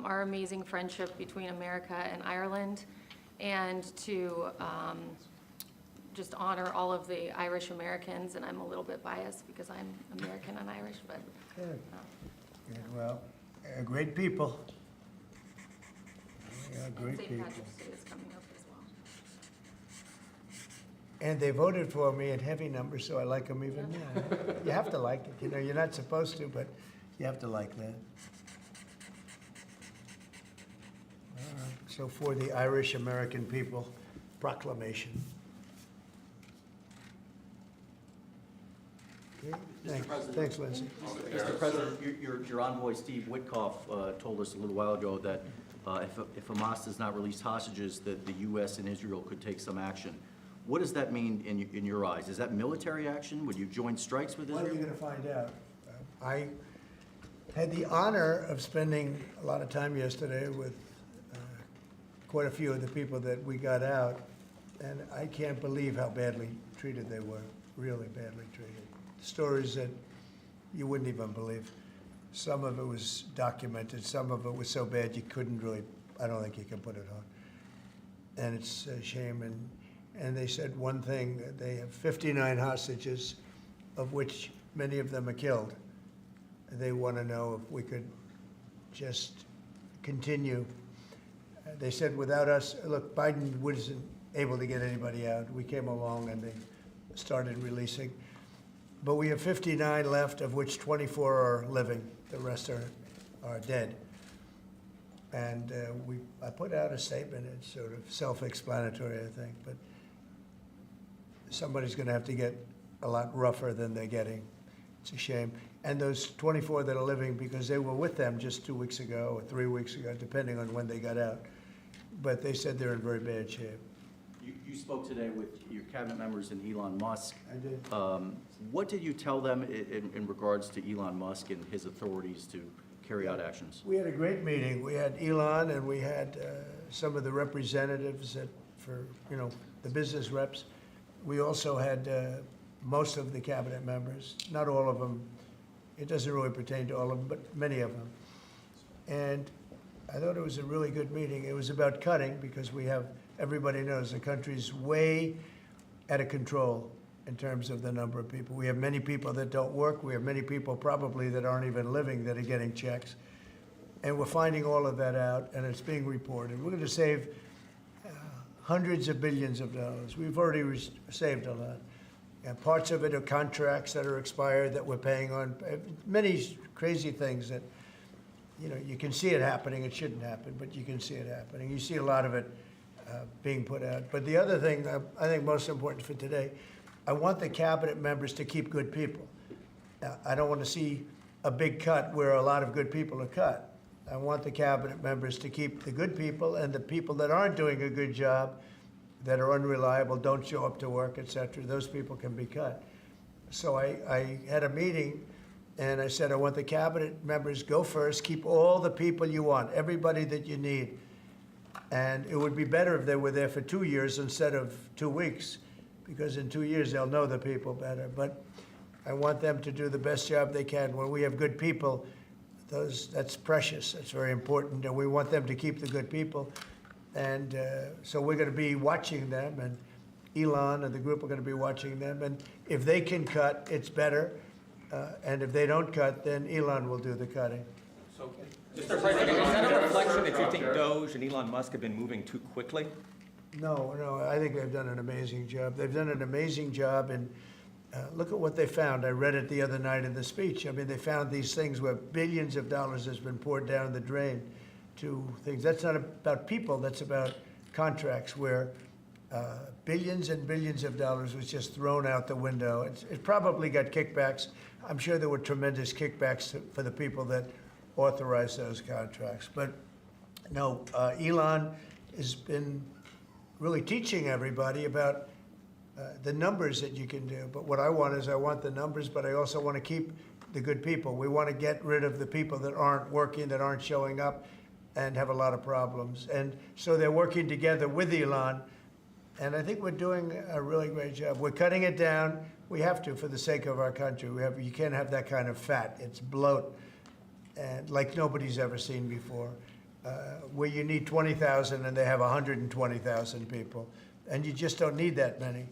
our amazing friendship between America and Ireland, and to just honor all of the Irish Americans. And I'm a little bit biased because I'm American and Irish, but Good. Good. Well, great people. Yeah, great St. people. Patrick's Day is coming up as well. And they voted for me in heavy numbers, so I like them even now. You have to like it. You know, you're not supposed to, but you have to like that. All right. So for the Irish American people, proclamation. Okay. Thanks. President. Thanks, Lindsay. Mr. President, your envoy, Steve Witkoff, told us a little while ago that if Hamas does not release hostages, that the U.S. and Israel could take some action. What does that mean in your eyes? Is that military action? Would you join strikes with Israel? Well, you're going to find out. I had the honor of spending a lot of time yesterday with quite a few of the people that we got out, and I can't believe how badly treated they were, really badly treated. Stories that you wouldn't even believe. Some of it was documented, some of it was so bad you couldn't really, I don't think you can put it on. And it's a shame. And they said one thing, they have 59 hostages, of which many of them are killed. They want to know if we could just continue. They said without us, look, Biden wasn't able to get anybody out. We came along and they started releasing. But we have 59 left, of which 24 are living. The rest are dead. And I put out a statement. It's sort of self-explanatory, I think. But somebody's going to have to get a lot rougher than they're getting. It's a shame. And those 24 that are living, because they were with them just 2 weeks ago or 3 weeks ago, depending on when they got out. But they said they're in very bad shape. You spoke today with your cabinet members and Elon Musk. I did. What did you tell them in regards to Elon Musk and his authorities to carry out actions? We had a great meeting. We had Elon and we had some of the representatives for the business reps. We also had most of the cabinet members, not all of them. It doesn't really pertain to all of them, but many of them. And I thought it was a really good meeting. It was about cutting because we have, everybody knows the country's way out of control in terms of the number of people. We have many people that don't work. We have many people probably that aren't even living that are getting checks. And we're finding all of that out, and it's being reported. We're going to save hundreds of billions of dollars. We've already saved a lot. And parts of it are contracts that are expired that we're paying on. Many crazy things that, you can see it happening. It shouldn't happen, but you can see it happening. You see a lot of it being put out. But the other thing I think most important for today, I want the cabinet members to keep good people. I don't want to see a big cut where a lot of good people are cut. I want the cabinet members to keep the good people, and the people that aren't doing a good job, that are unreliable, don't show up to work, et cetera, those people can be cut. So I had a meeting, and I said, I want the cabinet members go first, keep all the people you want, everybody that you need. And it would be better if they were there for 2 years instead of 2 weeks, because in 2 years they'll know the people better. But I want them to do the best job they can. When we have good people, that's precious, that's very important, and we want them to keep the good people. And so we're going to be watching them, and Elon and the group are going to be watching them. And if they can cut, it's better. And if they don't cut, then Elon will do the cutting. So, Mr. President, is that a reflection that you think Doge and Elon Musk have been moving too quickly? No, I think they've done an amazing job. They've done an amazing job, and look at what they found. I read it the other night in the speech. I mean, they found these things where billions of dollars has been poured down the drain to things. That's not about people, that's about contracts where billions and billions of dollars was just thrown out the window. It probably got kickbacks. I'm sure there were tremendous kickbacks for the people that authorized those contracts. But no, Elon has been really teaching everybody about the numbers that you can do. But what I want is I want the numbers, but I also want to keep the good people. We want to get rid of the people that aren't working, that aren't showing up, and have a lot of problems. And so they're working together with Elon, and I think we're doing a really great job. We're cutting it down. We have to for the sake of our country. You can't have that kind of fat. It's bloat, and like nobody's ever seen before. where you need 20,000 and they have 120,000 people. And you just don't need that many.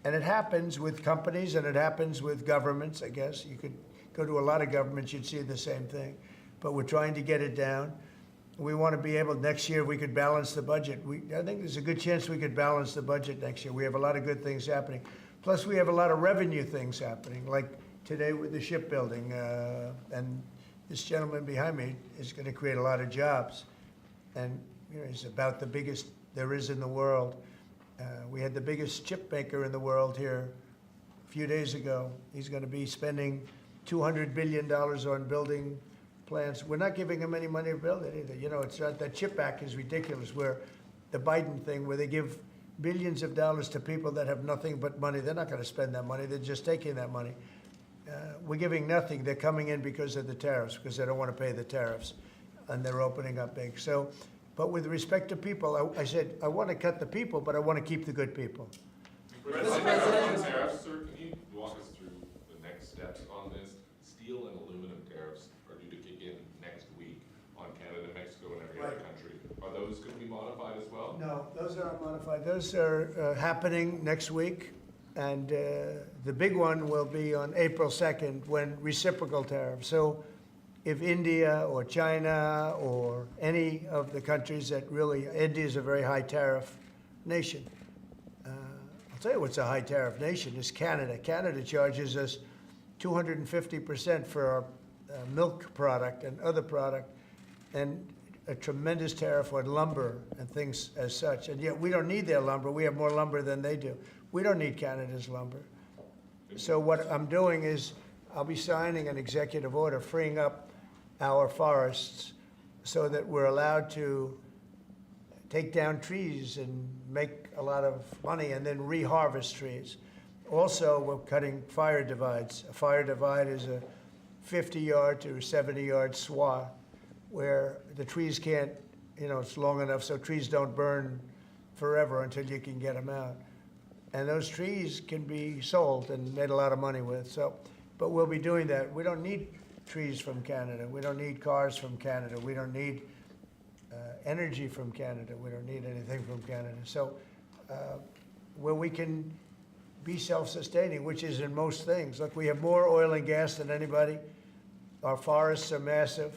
And it happens with companies and it happens with governments, I guess. You could go to a lot of governments, you'd see the same thing. But we're trying to get it down. We want to be able, next year, we could balance the budget. I think there's a good chance we could balance the budget next year. We have a lot of good things happening. Plus, we have a lot of revenue things happening, like today with the shipbuilding. And this gentleman behind me is going to create a lot of jobs. And you know, he's about the biggest there is in the world. We had the biggest chip maker in the world here a few days ago. He's going to be spending $200 billion on building plants. We're not giving him any money to build it either. You know, it's not, that chip act is ridiculous, where the Biden thing, where they give billions of dollars to people that have nothing but money. They're not going to spend that money. They're just taking that money. We're giving nothing. They're coming in because of the tariffs, because they don't want to pay the tariffs, and they're opening up big. So, but with respect to people, I said, I want to cut the people, but I want to keep the good people. President, tariffs, sir, can you walk us through the next steps on this? Steel and aluminum tariffs are due to kick in next week on Canada, Mexico, and every other country. Are those going to be modified as well? No, those aren't modified. Those are happening next week. And the big one will be on April 2nd, when reciprocal tariffs. So if India or China or any of the countries that really, India is a very high tariff nation. I'll tell you what's a high tariff nation is Canada. Canada charges us 250% for our milk product and other product, and a tremendous tariff on lumber and things as such. And yet we don't need their lumber. We have more lumber than they do. We don't need Canada's lumber. So what I'm doing is I'll be signing an executive order freeing up our forests so that we're allowed to take down trees and make a lot of money and then reharvest trees. Also, we're cutting fire divides. A fire divide is a 50-yard to 70-yard swath where the trees can't, you know, it's long enough so trees don't burn forever until you can get them out. And those trees can be sold and made a lot of money with. So, but we'll be doing that. We don't need trees from Canada. We don't need cars from Canada. We don't need energy from Canada. We don't need anything from Canada. So where we can be self-sustaining, which is in most things. Look, we have more oil and gas than anybody. Our forests are massive,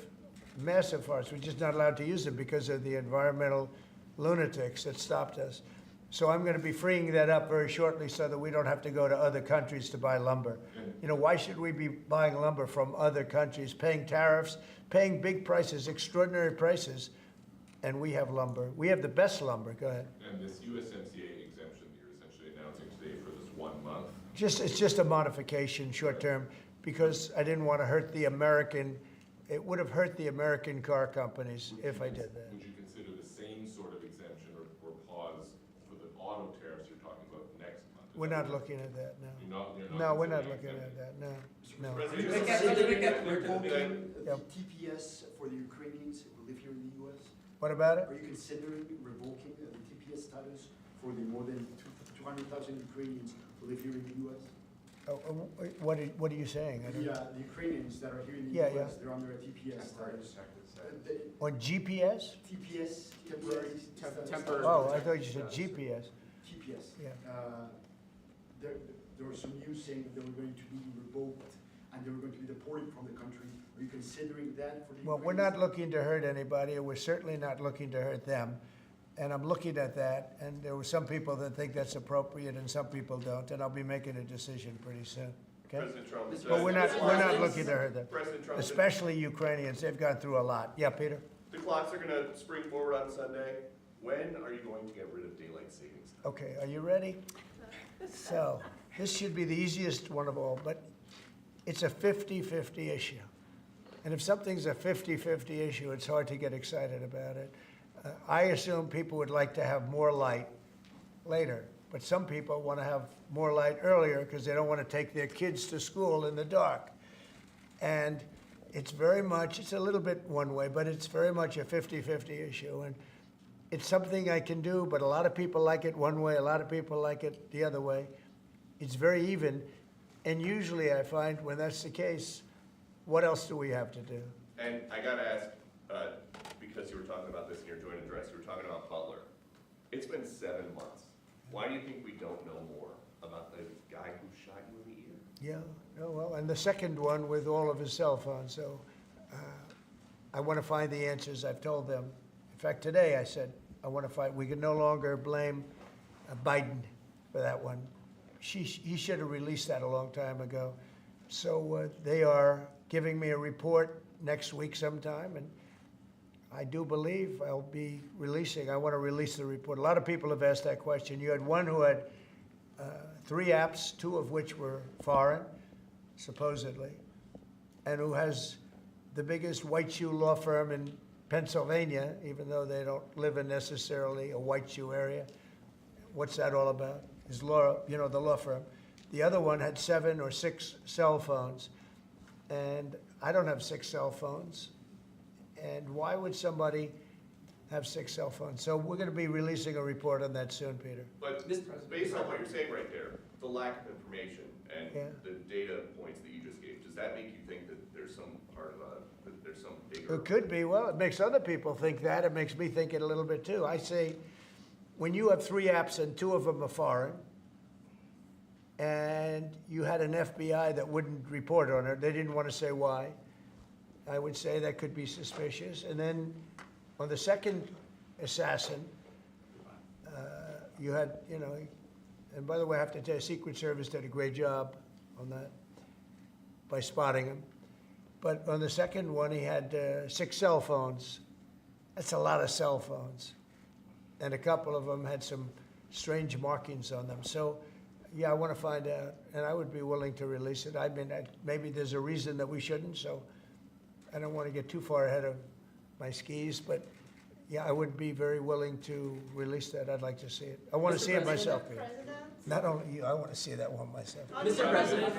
massive forests. We're just not allowed to use them because of the environmental lunatics that stopped us. So I'm going to be freeing that up very shortly so that we don't have to go to other countries to buy lumber. You know, why should we be buying lumber from other countries, paying tariffs, paying big prices, extraordinary prices, and we have lumber. We have the best lumber. Go ahead. And this USMCA exemption you're essentially announcing today for this 1 month, It's just a modification, short term, because I didn't want to hurt the American, it would have hurt the American car companies if I did that. would you consider the same sort of exemption or pause for the auto tariffs you're talking about next month? Is We're that not what- looking at that, no. You're not No, we're not considering looking at exempting? that, no, no. President, Are you considering revoking Yep. the TPS for the Ukrainians who live here in the U.S.? What about it? Are you considering revoking the TPS status for the more than 200,000 Ukrainians who live here in the U.S.? What are you saying? I don't- The Ukrainians that are here in the Yeah, U.S., yeah. they're under a TPS status. The On GPS? TPS, temporary status. temporary- Oh, I thought you said GPS. TPS. Yeah. There was some news saying that they were going to be revoked and they were going to be deported from the country. Are you considering that for the Well, we're Ukrainians? not looking to hurt anybody, and we're certainly not looking to hurt them. And I'm looking at that, and there were some people that think that's appropriate and some people don't, and I'll be making a decision pretty soon, okay? President Trump said. But we're not looking to hurt them, President Trump said especially Ukrainians. They've gone through a lot. Yeah, Peter? the clocks are gonna spring forward on Sunday. When are you going to get rid of daylight savings time? Okay, are you ready? So, this should be the easiest one of all, but it's a 50-50 issue. And if something's a 50-50 issue, it's hard to get excited about it. I assume people would like to have more light later, but some people want to have more light earlier because they don't want to take their kids to school in the dark. And it's very much, it's a little bit one way, but it's very much a 50-50 issue. And it's something I can do, but a lot of people like it one way, a lot of people like it the other way. It's very even. And usually I find when that's the case, what else do we have to do? And I gotta ask, because because you were talking about this in your joint address, you were talking about Butler. It's been 7 months. Why do you think we don't know more about the guy who shot you in the ear? Yeah, oh, well, and the second one with all of his cell phones, so I want to find the answers. I've told them. In fact, today I said, I want to find, we can no longer blame Biden for that one. He should have released that a long time ago. So they are giving me a report next week sometime, and I do believe I'll be releasing. I want to release the report. A lot of people have asked that question. You had one who had 3 apps, 2 of which were foreign, supposedly, and who has the biggest white shoe law firm in Pennsylvania, even though they don't live in necessarily a white shoe area. What's that all about? His law, you know, the law firm. The other one had 7 or 6 cell phones, and I don't have 6 cell phones. And why would somebody have 6 cell phones? So we're going to be releasing a report on that soon, Peter. But based on what you're saying right there, the lack of information and Yeah. the data points that you just gave, does that make you think that there's some part of that there's some bigger? It could be. Well, it makes other people think that. It makes me think it a little bit too. I say, when you have 3 apps and 2 of them are foreign, and you had an FBI that wouldn't report on it, they didn't want to say why, I would say that could be suspicious. And then on the second assassin, you had, you know, and by the way, I have to tell you, Secret Service did a great job on that by spotting him. But on the second one, he had 6 cell phones. That's a lot of cell phones. And a couple of them had some strange markings on them. So, yeah, I want to find out, and I would be willing to release it. I mean, maybe there's a reason that we shouldn't, so I don't want to get too far ahead of my skis, but yeah, I would be very willing to release that. I'd like to see it. I want to see it myself, Peter. Not only you, I want to see that one myself. Mr. President,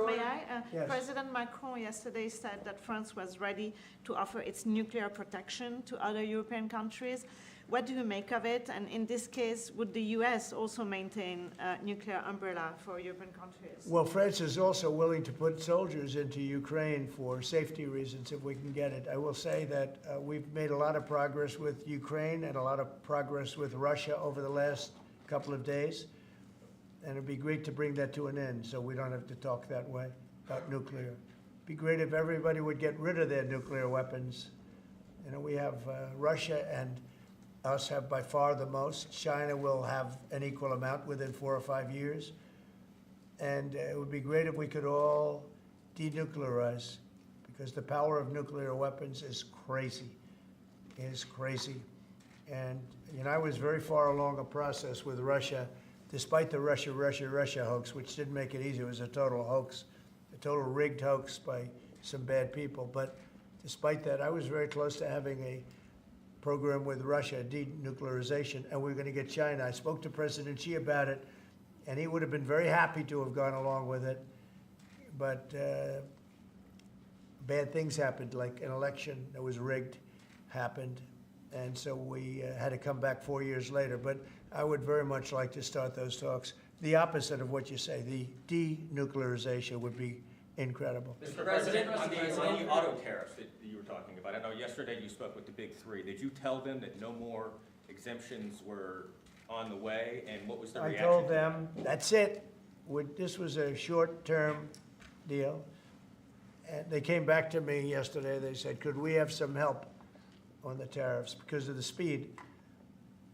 May I? Yes. President Macron yesterday said that France was ready to offer its nuclear protection to other European countries. What do you make of it? And in this case, would the US also maintain a nuclear umbrella for European countries? Well, France is also willing to put soldiers into Ukraine for safety reasons if we can get it. I will say that we've made a lot of progress with Ukraine and a lot of progress with Russia over the last couple of days. And it'd be great to bring that to an end so we don't have to talk that way about nuclear. It'd be great if everybody would get rid of their nuclear weapons. You know, we have Russia and us have by far the most. China will have an equal amount within 4 or 5 years. And it would be great if we could all denuclearize, because the power of nuclear weapons is crazy. It is crazy. And, you know, I was very far along a process with Russia, despite the Russia hoax, which didn't make it easy. It was a total hoax, a total rigged hoax by some bad people. But despite that, I was very close to having a program with Russia, denuclearization, and we were going to get China. I spoke to President Xi about it, and he would have been very happy to have gone along with it. But bad things happened, like an election that was rigged happened, and so we had to come back 4 years later. But I would very much like to start those talks. The opposite of what you say, the denuclearization would be incredible. Mr. President, on the auto tariffs that you were talking about, I know yesterday you spoke with the big 3. Did you tell them that no more exemptions were on the way, and what was the I reaction? told them, that's it. This was a short-term deal. And they came back to me yesterday. They said, could we have some help on the tariffs because of the speed?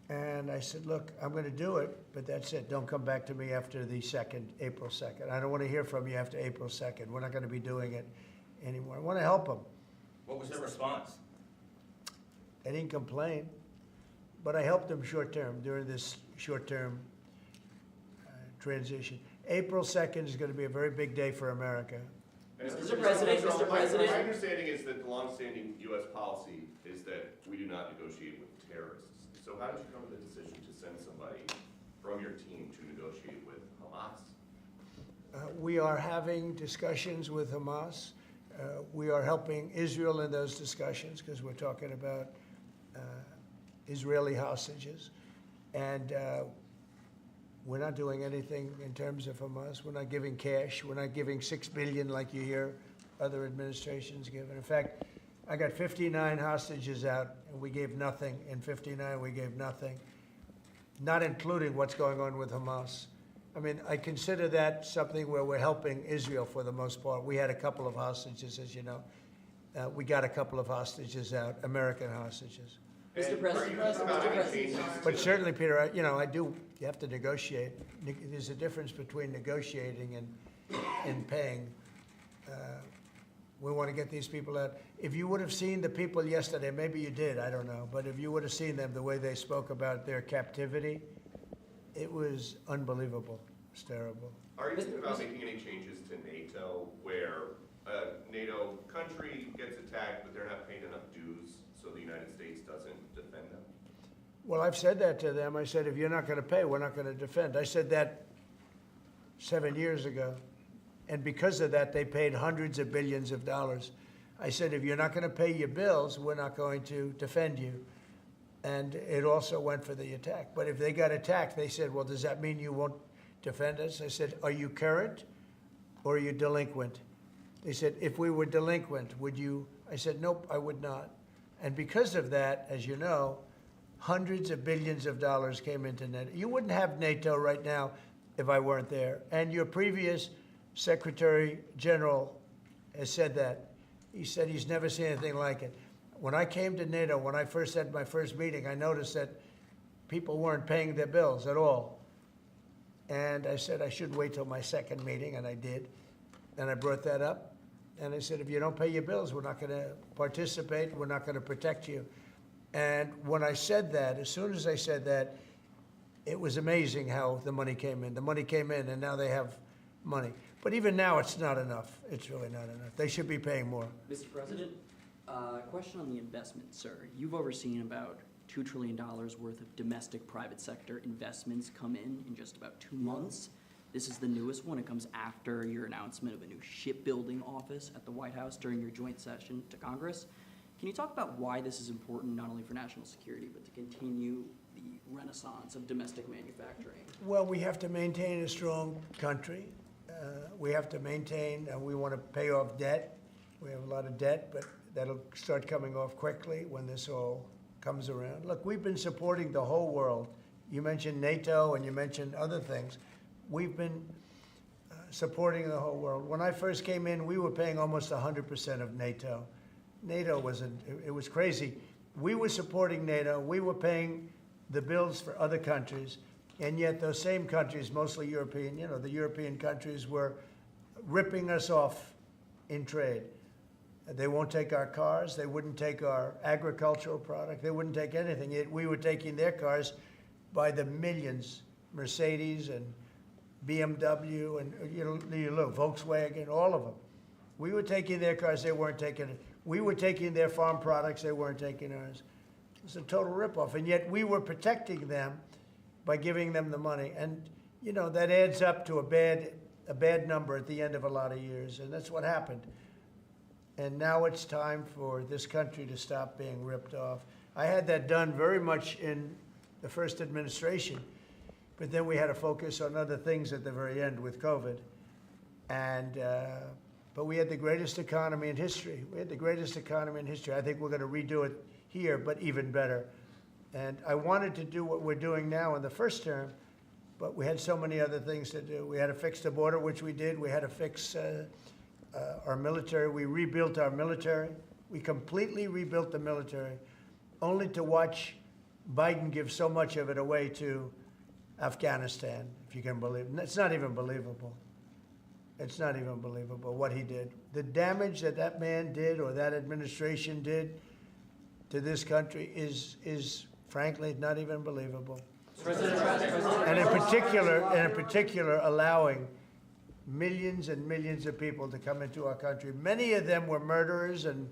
And I said, look, I'm going to do it, but that's it. Don't come back to me after the 2nd, April 2nd. I don't want to hear from you after April 2nd. We're not going to be doing it anymore. I want to help them. What was the response? They didn't complain, but I helped them short-term during this short-term transition. April 2nd is going to be a very big day for America. Mr. President, my understanding is that the longstanding U.S. policy is that we do not negotiate with terrorists. So how did you come to the decision to send somebody from your team to negotiate with Hamas? We are having discussions with Hamas. We are helping Israel in those discussions because we're talking about Israeli hostages. And we're not doing anything in terms of Hamas. We're not giving cash. We're not giving $6 billion like you hear other administrations give. And in fact, I got 59 hostages out, and we gave nothing. In 59, we gave nothing, not including what's going on with Hamas. I mean, I consider that something where we're helping Israel for the most part. We had a couple of hostages, as you know. We got a couple of hostages out, American hostages. Mr. President, But certainly, Peter, you have to negotiate. There's a difference between negotiating and paying. We want to get these people out. If you would have seen the people yesterday, maybe you did, I don't know, but if you would have seen them, the way they spoke about their captivity, it was unbelievable. It's terrible. Are you thinking about making any changes to NATO where a NATO country gets attacked, but they're not paying enough dues, so the United States doesn't defend them? Well, I've said that to them. I said, if you're not going to pay, we're not going to defend. I said that 7 years ago. And because of that, they paid hundreds of billions of dollars. I said, if you're not going to pay your bills, we're not going to defend you. And it also went for the attack. But if they got attacked, they said, well, does that mean you won't defend us? I said, are you current or are you delinquent? They said, if we were delinquent, would you? I said, nope, I would not. And because of that, as you know, hundreds of billions of dollars came into NATO. You wouldn't have NATO right now if I weren't there. And your previous Secretary General has said that. He said he's never seen anything like it. When I came to NATO, when I first had my first meeting, I noticed that people weren't paying their bills at all. And I said I should wait till my second meeting, and I did. And I brought that up. And I said, if you don't pay your bills, we're not going to participate. We're not going to protect you. And when I said that, as soon as I said that, it was amazing how the money came in. The money came in, and now they have money. But even now, it's not enough. It's really not enough. They should be paying more. Mr. President, question on the investment, sir. You've overseen about $2 trillion worth of domestic private sector investments come in just about 2 months. This is the newest one. It comes after your announcement of a new shipbuilding office at the White House during your joint session to Congress. Can you talk about why this is important, not only for national security, but to continue the renaissance of domestic manufacturing? Well, we have to maintain a strong country. We have to maintain, we want to pay off debt. We have a lot of debt, but that'll start coming off quickly when this all comes around. Look, we've been supporting the whole world. You mentioned NATO and you mentioned other things. We've been supporting the whole world. When I first came in, we were paying almost 100% of NATO. NATO it was crazy. We were supporting NATO. We were paying the bills for other countries. And yet those same countries, mostly European, the European countries were ripping us off in trade. They won't take our cars. They wouldn't take our agricultural product. They wouldn't take anything. Yet we were taking their cars by the millions, Mercedes and BMW and Volkswagen, all of them. We were taking their cars. They weren't taking it. We were taking their farm products. They weren't taking ours. It was a total ripoff. And yet we were protecting them by giving them the money. And, that adds up to a bad number at the end of a lot of years. And that's what happened. And now it's time for this country to stop being ripped off. I had that done very much in the first administration, but then we had to focus on other things at the very end with COVID. And, but we had the greatest economy in history. We had the greatest economy in history. I think we're going to redo it here, but even better. And I wanted to do what we're doing now in the first term, but we had so many other things to do. We had to fix the border, which we did. We had to fix our military. We rebuilt our military. We completely rebuilt the military, only to watch Biden give so much of it away to Afghanistan, if you can believe it. It's not even believable. It's not even believable what he did. The damage that man did or that administration did to this country is frankly not even believable. And in particular, allowing millions and millions of people to come into our country. Many of them were murderers and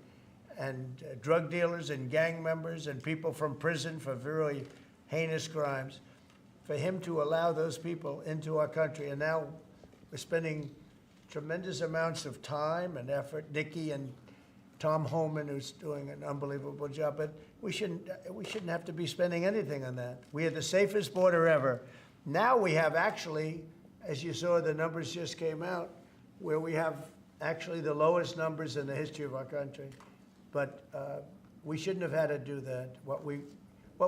drug dealers and gang members and people from prison for very heinous crimes. For him to allow those people into our country, and now we're spending tremendous amounts of time and effort. Nikki and Tom Homan, who's doing an unbelievable job, but we shouldn't have to be spending anything on that. We had the safest border ever. Now we have actually, as you saw, the numbers just came out, where we have actually the lowest numbers in the history of our country. but we shouldn't have had to do that. What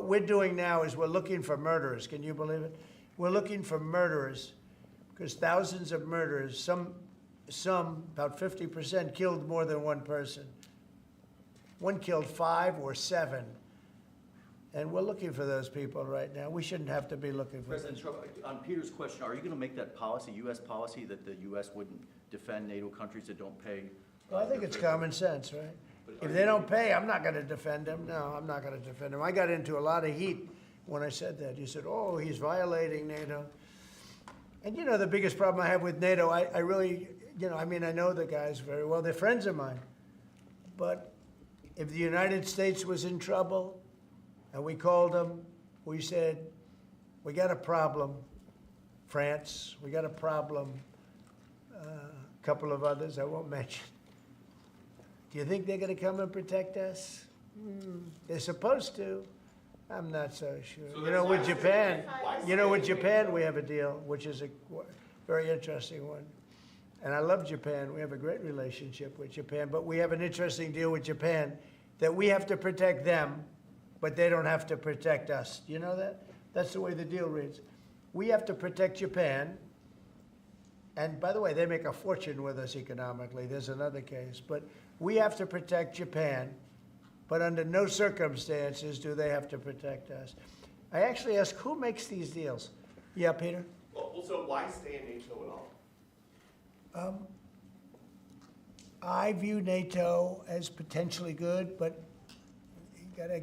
we're doing now is we're looking for murderers. Can you believe it? We're looking for murderers because thousands of murderers, some about 50%, killed more than one person. One killed 5 or 7. And we're looking for those people right now. We shouldn't have to be looking for them. President Trump, on Peter's question, are you going to make that policy, U.S. policy, that the U.S. wouldn't defend NATO countries that don't pay? Well, I think it's common sense, right? If they don't pay, I'm not going to defend them. No, I'm not going to defend them. I got into a lot of heat when I said that. You said, oh, he's violating NATO. And, you know, the biggest problem I have with NATO, I really, you know, I mean, I know the guys very well. They're friends of mine. But if the United States was in trouble and we called them, we said, we got a problem, France, we got a problem, a couple of others I won't mention. Do you think they're going to come and protect us? They're supposed to. I'm not so sure. So You know, with that's- Japan, why you know, with stay Japan, we have a deal, which is a very interesting one. And I love Japan. We have a great relationship with Japan, but we have an interesting deal with Japan that we have to protect them, but they don't have to protect us. Do you know that? That's the way the deal reads. We have to protect Japan. And by the way, they make a fortune with us economically. There's another case. But we have to protect Japan, but under no circumstances do they have to protect us. I actually asked, who makes these deals? Yeah, Peter? Well, so why stay in NATO at all? I view NATO as potentially good, but you gotta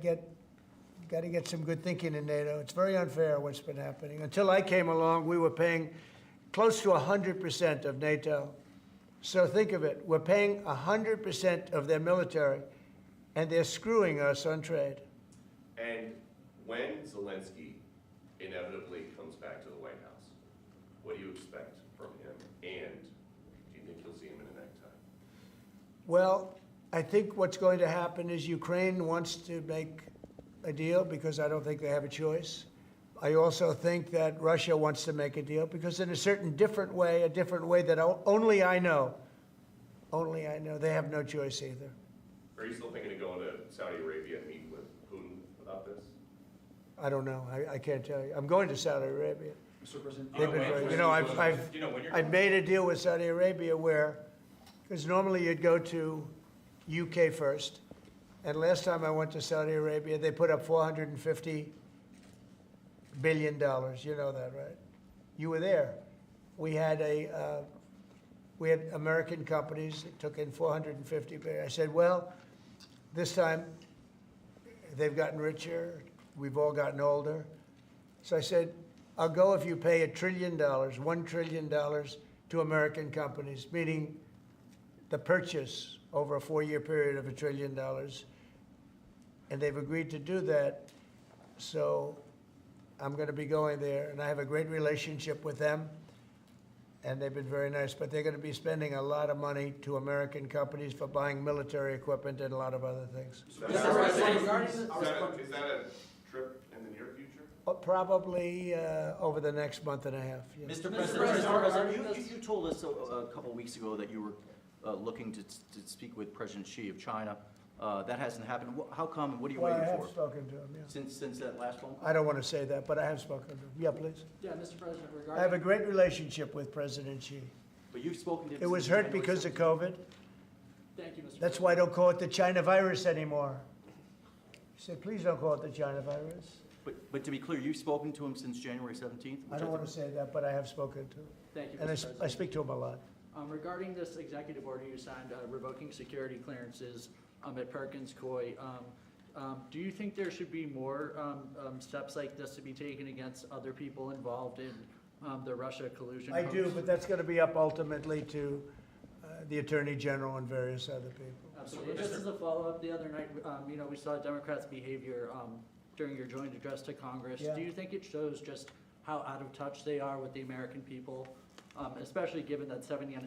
get some good thinking in NATO. It's very unfair what's been happening. Until I came along, we were paying close to 100% of NATO. So think of it, we're paying 100% of their military, and they're screwing us on trade. And when Zelensky inevitably comes back to the White House, what do you expect from him? And do you think you'll see him in a necktie? Well, I think what's going to happen is Ukraine wants to make a deal because I don't think they have a choice. I also think that Russia wants to make a deal because in a certain different way that only I know, they have no choice either. Are you still thinking of going to Saudi Arabia and meeting with Putin about this? I don't know. I can't tell you. I'm going to Saudi Arabia. Mr. President, They've been very, you know, I've made a deal with Saudi Arabia where, because normally you'd go to UK first, and last time I went to Saudi Arabia, they put up $450 billion. You know that, right? You were there. We had American companies that took in $450 billion. I said, well, this time they've gotten richer. We've all gotten older. So I said, I'll go if you pay $1 trillion, $1 trillion to American companies, meaning the purchase over a 4-year period of $1 trillion. And they've agreed to do that. So I'm going to be going there, and I have a great relationship with them, and they've been very nice. But they're going to be spending a lot of money to American companies for buying military equipment and a lot of other things. Is that a trip in the near future? Probably over the next month and a half. Yes. Mr. President, you told us a couple of weeks ago that you were looking to speak with President Xi of China. That hasn't happened. How come, and what are you Well, I waiting have for? spoken to him, yeah. Since that last phone call? I don't want to say that, but I have spoken to him. Yeah, please. Yeah, Mr. President, I have a great relationship with President Xi. But you've spoken to him It was since hurt January because of 17th. COVID. Thank you, Mr. That's why I don't call it the China virus anymore. He said, please don't call it the China virus. But to be clear, you've spoken to him since January 17th? I don't want to say that, but I have spoken to him. Thank you, And Mr. I President. speak to him a lot. Regarding this executive order you signed revoking security clearances at Perkins Coie, do you think there should be more steps like this to be taken against other people involved in the Russia collusion? I do, but that's going to be up ultimately to the Attorney General and various other people. Absolutely. Just as a follow-up, the other night, we saw Democrats' behavior during your joint address to Congress. Yeah. Do you think it shows just how out of touch they are with the American people, especially given that 79%,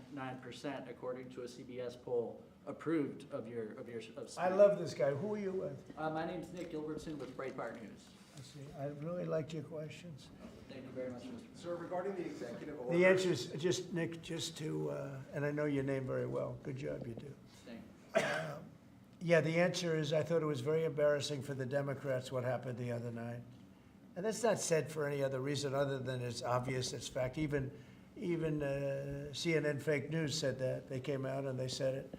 according to a CBS poll, approved of your I love this guy. Who are you with? My name's Nick Gilbertson with Breitbart News. I see. I really liked your questions. Thank you very much, Mr. President. Sir, regarding the executive order. The answer is just, Nick, just to, and I know your name very well. Good job, you do. Thank you. Yeah, the answer is, I thought it was very embarrassing for the Democrats what happened the other night. And that's not said for any other reason other than it's obvious, it's fact. Even CNN fake news said that. They came out and they said it.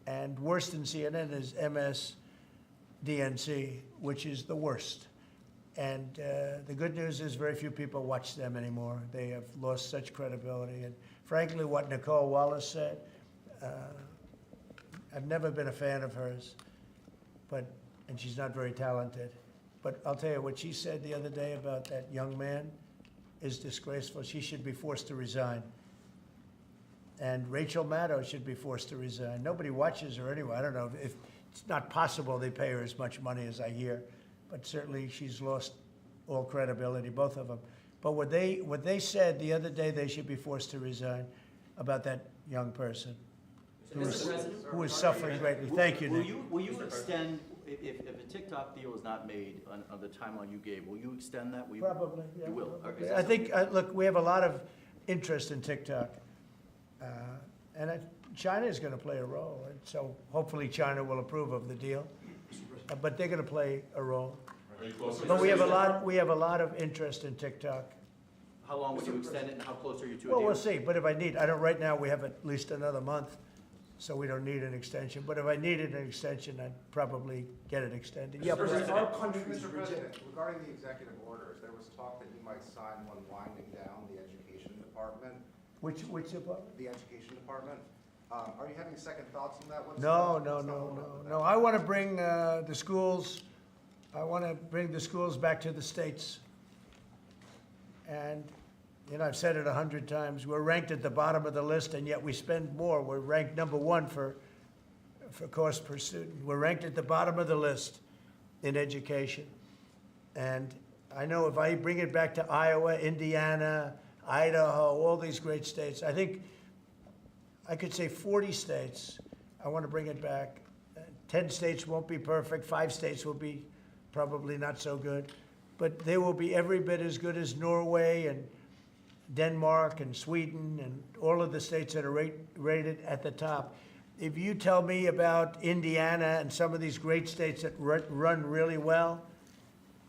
And worse than CNN is MSDNC, which is the worst. And the good news is very few people watch them anymore. They have lost such credibility. And frankly, what Nicole Wallace said, I've never been a fan of hers, and she's not very talented. But I'll tell you, what she said the other day about that young man is disgraceful. She should be forced to resign. And Rachel Maddow should be forced to resign. Nobody watches her anyway. I don't know if it's not possible they pay her as much money as I hear, but certainly she's lost all credibility, both of them. But what they said the other day, they should be forced to resign about that young person Mr. President? who is suffering greatly. Thank you, Nick. Will you extend, if a TikTok deal is not made on the timeline you gave, will you extend that? Will you- Probably, yeah. You will. probably. Okay. I think, look, we have a lot of interest in TikTok. And China is going to play a role. And so hopefully China will approve of the deal. But they're going to play a role. Are you close? But we have a lot of interest in TikTok. How long will you extend it, and how close are you to a deal? Well, we'll see. But if I need, right now, we have at least another month, so we don't need an extension. But if I needed an extension, I'd probably get it extended. Yeah, but Our countries Mr. reject. President, regarding the executive orders, there was talk that you might sign one winding down the education department, which department? the education department. Are you having second thoughts on that? No. I want to bring the schools back to the states. And, I've said it 100 times, we're ranked at the bottom of the list, and yet we spend more. We're ranked number one for cost per student. We're ranked at the bottom of the list in education. And I know if I bring it back to Iowa, Indiana, Idaho, all these great states, I think I could say 40 states, I want to bring it back. 10 states won't be perfect, 5 states will be probably not so good, but they will be every bit as good as Norway and Denmark and Sweden and all of the states that are rated at the top. If you tell me about Indiana and some of these great states that run really well,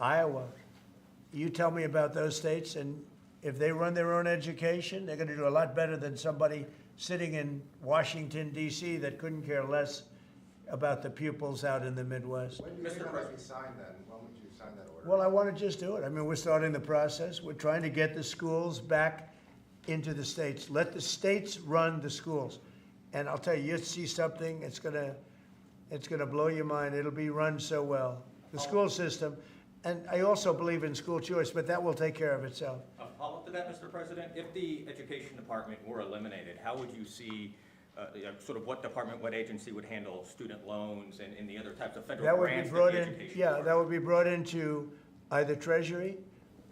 Iowa, you tell me about those states, and if they run their own education, they're going to do a lot better than somebody sitting in Washington, D.C. that couldn't care less about the pupils out in the Midwest. When do you think that might be signed then? When would you sign that order? Well, I want to just do it. I mean, we're starting the process. We're trying to get the schools back into the states. Let the states run the schools. And I'll tell you, you'll see something, it's gonna blow your mind. It'll be run so well. The school system, and I also believe in school choice, but that will take care of itself. A follow-up to that, Mr. President, if the education department were eliminated, how would you see, sort of what department, what agency would handle student loans and the other types of federal That would be grants that brought the in, education yeah, department? that would be brought into either Treasury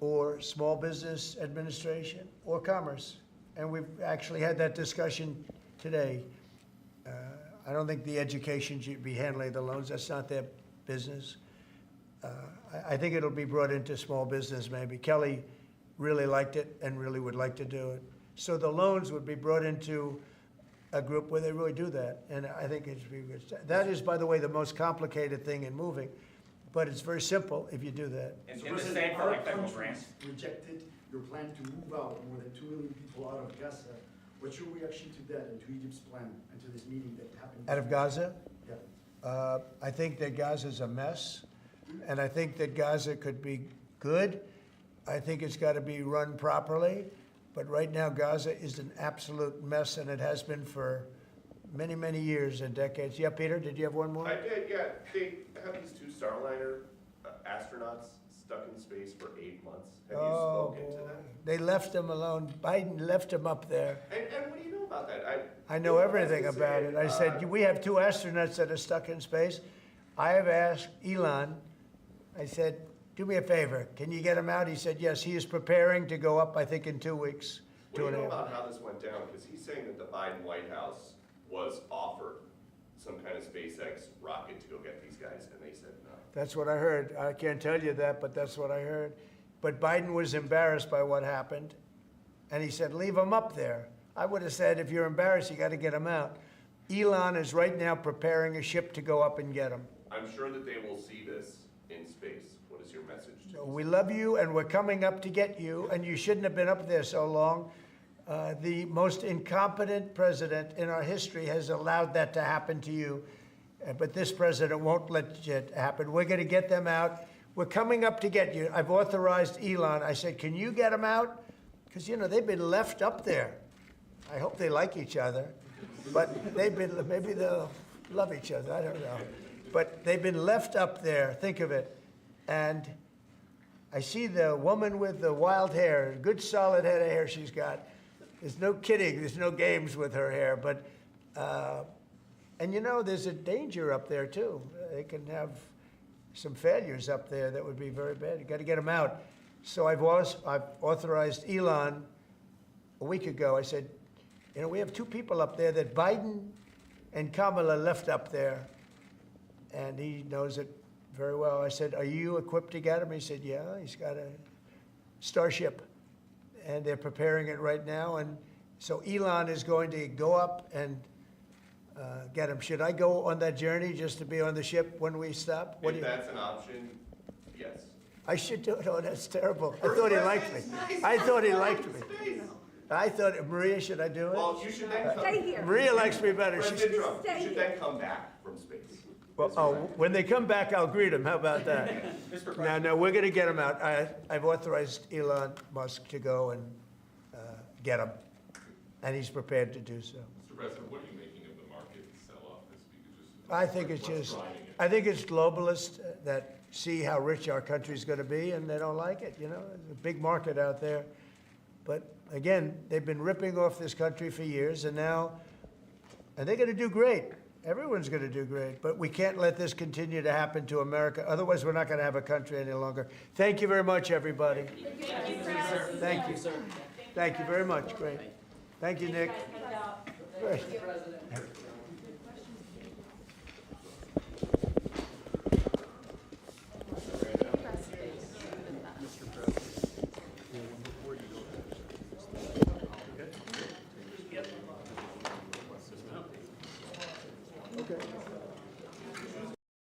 or Small Business Administration or Commerce. And we've actually had that discussion today. I don't think the education should be handling the loans. That's not their business. I think it'll be brought into small business maybe. Kelly really liked it and really would like to do it. So the loans would be brought into a group where they really do that. And I think it's, that is, by the way, the most complicated thing in moving, but it's very simple if you do that. And So the President, same for our like federal countries grants? rejected your plan to move out more than 2 million people out of Gaza. What's your reaction to that and to Egypt's plan and to this meeting that happened? Out of Gaza? Yeah. I think that Gaza's a mess, and I think that Gaza could be good. I think it's got to be run properly, but right now Gaza is an absolute mess, and it has been for many, many years and decades. Yeah, Peter, did you have one more? I did, yeah. They have these 2 Starliner astronauts stuck in space for 8 months. Have you Oh, spoken to boy. them? They left them alone. Biden left them up there. And what do you know about that? I know everything about it. I said, we have 2 astronauts that are stuck in space. I have asked Elon, I said, do me a favor, can you get him out? He said, yes, he is preparing to go up, I think, in 2 weeks, What do you 2.5 know about how this went down? Because he's saying that the Biden White House was offered some kind of SpaceX rocket to go get these guys, and they said no. That's what I heard. I can't tell you that, but that's what I heard. But Biden was embarrassed by what happened, and he said, leave him up there. I would have said, if you're embarrassed, you got to get him out. Elon is right now preparing a ship to go up and get them. I'm sure that they will see this in space. What is your message to them? We love you, and we're coming up to get you, and you shouldn't have been up there so long. The most incompetent president in our history has allowed that to happen to you, but this president won't let it happen. We're going to get them out. We're coming up to get you. I've authorized Elon. I said, can you get them out? Because, you know, they've been left up there. I hope they like each other, but maybe they'll love each other. I don't know. But they've been left up there. Think of it. And I see the woman with the wild hair, good solid head of hair she's got. There's no kidding. There's no games with her hair. But, and you know, there's a danger up there too. They can have some failures up there that would be very bad. You got to get them out. So I've authorized Elon a week ago. I said, you know, we have two people up there that Biden and Kamala left up there, and he knows it very well. I said, are you equipped to get him? He said, yeah, he's got a Starship, and they're preparing it right now. And so Elon is going to go up and get him. Should I go on that journey just to be on the ship when we stop? If that's an option, yes. I should do it. Oh, that's terrible. I thought he liked me. I thought he liked me. I thought, Maria, should I do it? Well, you should then come. Maria likes me better. President Trump, you should then come back from space. Well, oh, when they come back, I'll greet them. How about that? No, we're going to get them out. I've authorized Elon Musk to go and get them, and he's prepared to do so. Mr. President, what are you making of the market sell-off this week? I think it's just, I think it's globalists that see how rich our country's going to be, and they don't like it. You know, there's a big market out there. But again, they've been ripping off this country for years, and now, and they're going to do great. Everyone's going to do great, but we can't let this continue to happen to America. Otherwise, we're not going to have a country any longer. Thank you very much, everybody. Thank you. Thank you very much. Great. Thank you, Nick. Great.